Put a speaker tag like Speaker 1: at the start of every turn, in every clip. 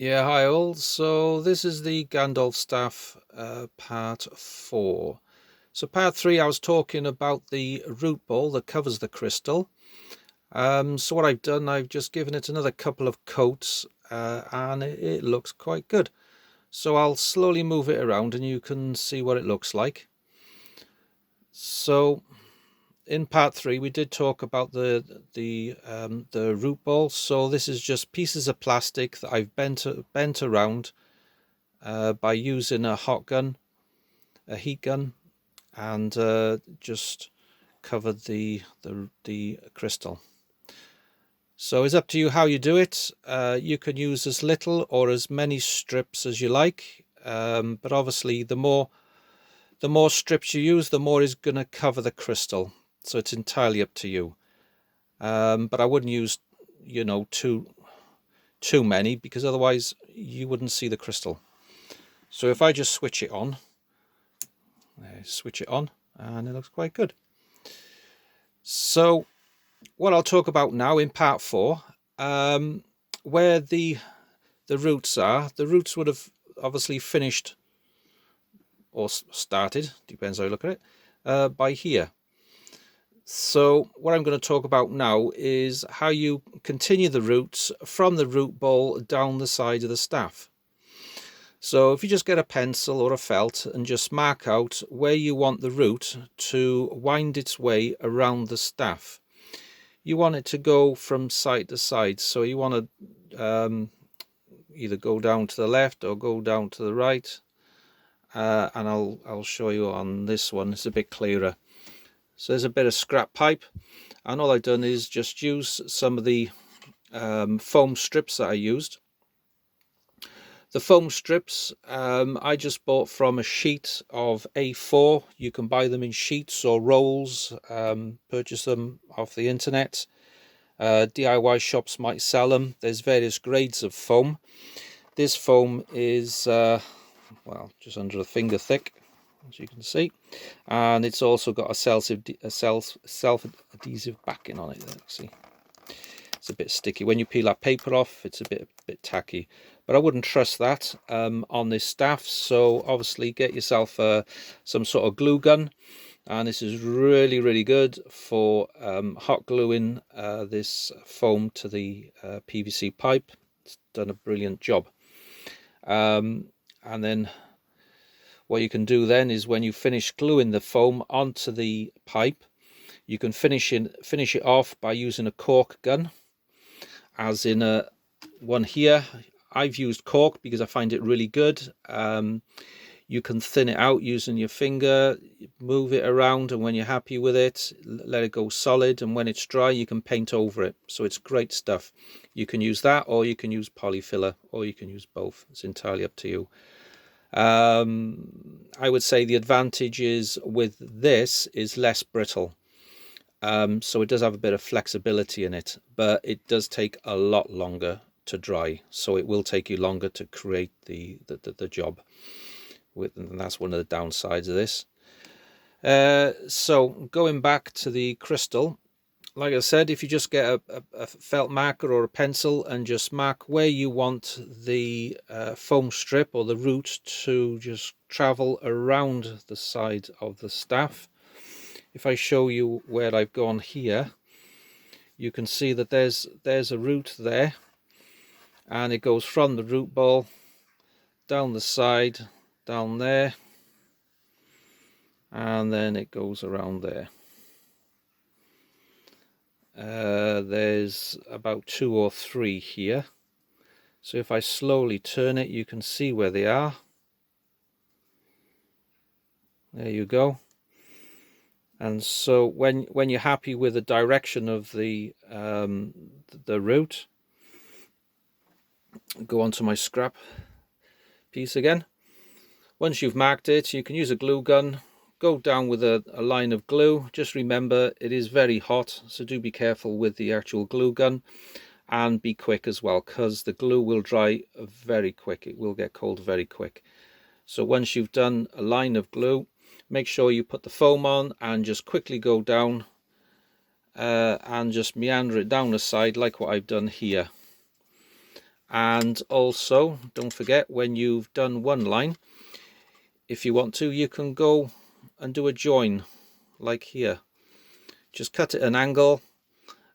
Speaker 1: Yeah, hi all. So this is the Gandolf Staff part 4. So part 3 I was talking about the root ball that covers the crystal. So what I've done, I've just given it another couple of coats and it looks quite good. So I'll slowly move it around and you can see what it looks like. So in part 3 we did talk about the root ball. So this is just pieces of plastic that I've bent around by using a heat gun, and just covered the crystal. So it's up to you how you do it. You can use as little or as many strips as you like, but obviously the more strips you use, the more is going to cover the crystal. So it's entirely up to you. But I wouldn't use, too many, because otherwise you wouldn't see the crystal. So if I just switch it on, and it looks quite good. So what I'll talk about now in part 4, where the roots are. The roots would have obviously finished or started, depends how you look at it, by here. So what I'm going to talk about now is how you continue the roots from the root ball down the side of the staff. So if you just get a pencil or a felt and just mark out where you want the root to wind its way around the staff. You want it to go from side to side, so you want to either go down to the left or go down to the right, and I'll show you on this one. It's a bit clearer. So there's a bit of scrap pipe, and all I've done is just use some of the foam strips that I used. The foam strips I just bought from a sheet of A4. You can buy them in sheets or rolls, purchase them off the internet. DIY shops might sell them. There's various grades of foam. This foam is, well, just under a finger thick, as you can see. And it's also got a self-adhesive backing on it. See, it's a bit sticky. When you peel that paper off, it's a bit tacky. But I wouldn't trust that on this staff. So obviously get yourself some sort of glue gun. And this is really good for hot gluing this foam to the PVC pipe. It's done a brilliant job. And then what you can do then is, when you finish gluing the foam onto the pipe, you can finish it off by using a cork gun, as in a one here. I've used cork because I find it really good. You can thin it out using your finger, move it around, and when you're happy with it, let it go solid, and when it's dry you can paint over it. So it's great stuff. You can use that, or you can use polyfiller, or you can use both. It's entirely up to you. I would say the advantage is with this is less brittle. So it does have a bit of flexibility in it, but it does take a lot longer to dry. So it will take you longer to create the job. And that's one of the downsides of this. So going back to the crystal, like I said, if you just get a felt marker or a pencil and just mark where you want the foam strip or the root to just travel around the side of the staff. If I show you where I've gone here, you can see that there's a root there, and it goes from the root ball down the side, down there, and then it goes around there. There's about 2 or 3 here. So if I slowly turn it, you can see where they are. There you go. And so when you're happy with the direction of the root, go onto my scrap piece again. Once you've marked it, you can use a glue gun. Go down with a line of glue. Just remember, it is very hot, so do be careful with the actual glue gun, and be quick as well, because the glue will dry very quick. It will get cold very quick. So once you've done a line of glue, make sure you put the foam on and just quickly go down and just meander it down the side like what I've done here. And also, don't forget, when you've done one line, if you want to, you can go and do a join, like here. Just cut it at an angle,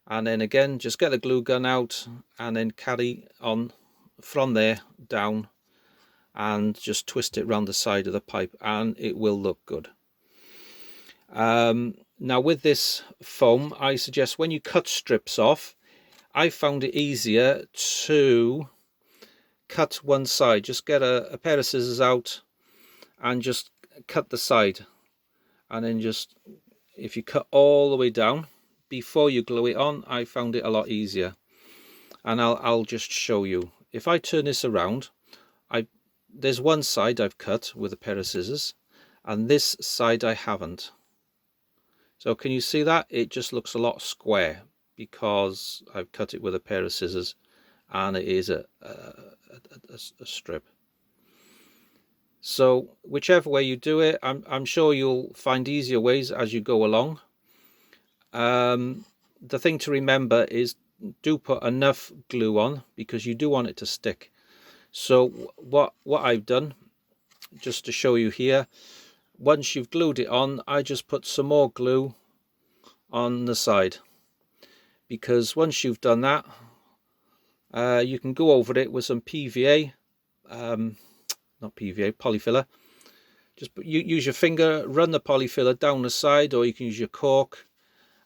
Speaker 1: and then again, just get the glue gun out, and then carry on from there down, and just twist it around the side of the pipe, and it will look good. Now with this foam, I suggest when you cut strips off, I found it easier to cut one side. Just get a pair of scissors out and just cut the side, and then just, if you cut all the way down before you glue it on, I found it a lot easier. And I'll just show you. If I turn this around, there's one side I've cut with a pair of scissors, and this side I haven't. So can you see that? It just looks a lot square because I've cut it with a pair of scissors, and it is a strip. So whichever way you do it, I'm sure you'll find easier ways as you go along. The thing to remember is, do put enough glue on, because you do want it to stick. So what I've done, just to show you here, once you've glued it on, I just put some more glue on the side, because once you've done that, you can go over it with some PVA, not PVA, polyfiller. Just use your finger, run the polyfiller down the side, or you can use your cork,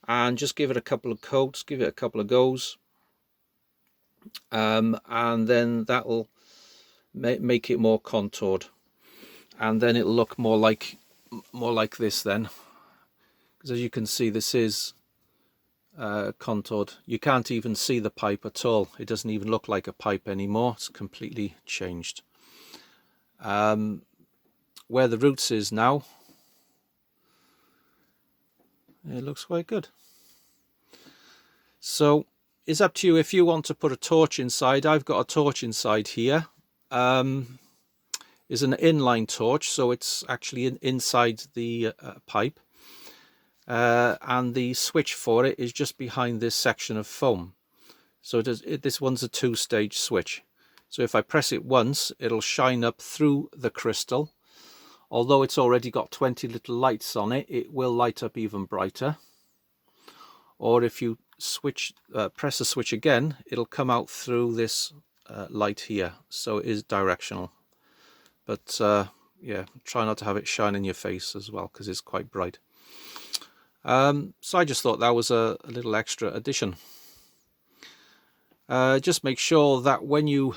Speaker 1: and just give it a couple of coats, give it a couple of goes, and then that will make it more contoured, and then it'll look more like this then, because as you can see, this is contoured. You can't even see the pipe at all. It doesn't even look like a pipe anymore. It's completely changed. Where the roots is now, it looks quite good. So it's up to you if you want to put a torch inside. I've got a torch inside here. Is an inline torch, so it's actually inside the pipe, and the switch for it is just behind this section of foam. So this one's a two-stage switch. So if I press it once, it'll shine up through the crystal. Although it's already got 20 little lights on it, it will light up even brighter. Or if you press the switch again, it'll come out through this light here. So it is directional. But yeah, try not to have it shine in your face as well, because it's quite bright. So I just thought that was a little extra addition. Just make sure that when you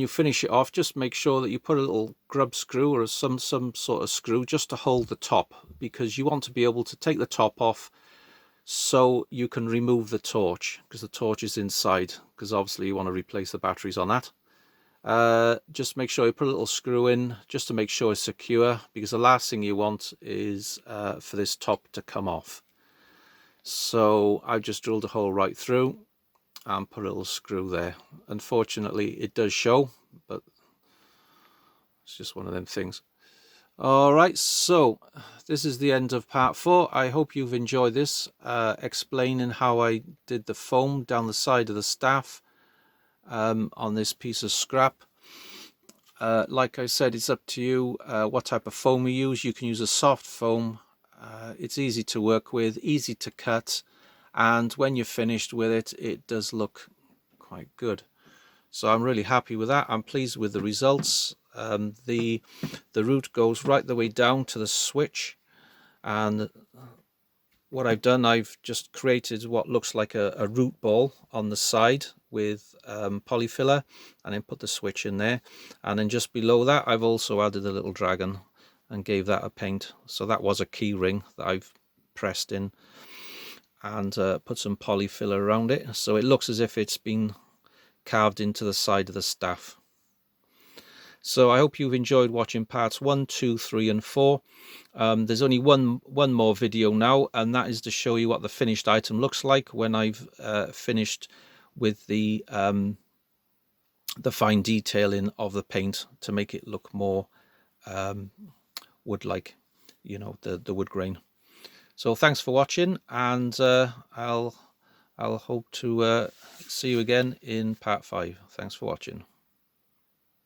Speaker 1: finish it off, just make sure that you put a little grub screw or some sort of screw just to hold the top, because you want to be able to take the top off so you can remove the torch, because the torch is inside, because obviously you want to replace the batteries on that. Just make sure you put a little screw in just to make sure it's secure, because the last thing you want is for this top to come off. So I've just drilled a hole right through and put a little screw there. Unfortunately it does show, but it's just one of them things. Alright, so this is the end of part 4. I hope you've enjoyed this, explaining how I did the foam down the side of the staff on this piece of scrap. Like I said, it's up to you what type of foam you use. You can use a soft foam. It's easy to work with, easy to cut, and when you're finished with it, it does look quite good. So I'm really happy with that. I'm pleased with the results. The root goes right the way down to the switch, and what I've done, I've just created what looks like a root ball on the side with polyfiller, and then put the switch in there, and then just below that I've also added a little dragon and gave that a paint. So that was a key ring that I've pressed in and put some polyfiller around it, so it looks as if it's been carved into the side of the staff. So I hope you've enjoyed watching parts 1, 2, 3 and 4. There's only one more video now, and that is to show you what the finished item looks like when I've finished with the fine detailing of the paint to make it look more wood-like, you know, the wood grain. So thanks for watching, and I'll hope to see you again in part 5. Thanks for watching.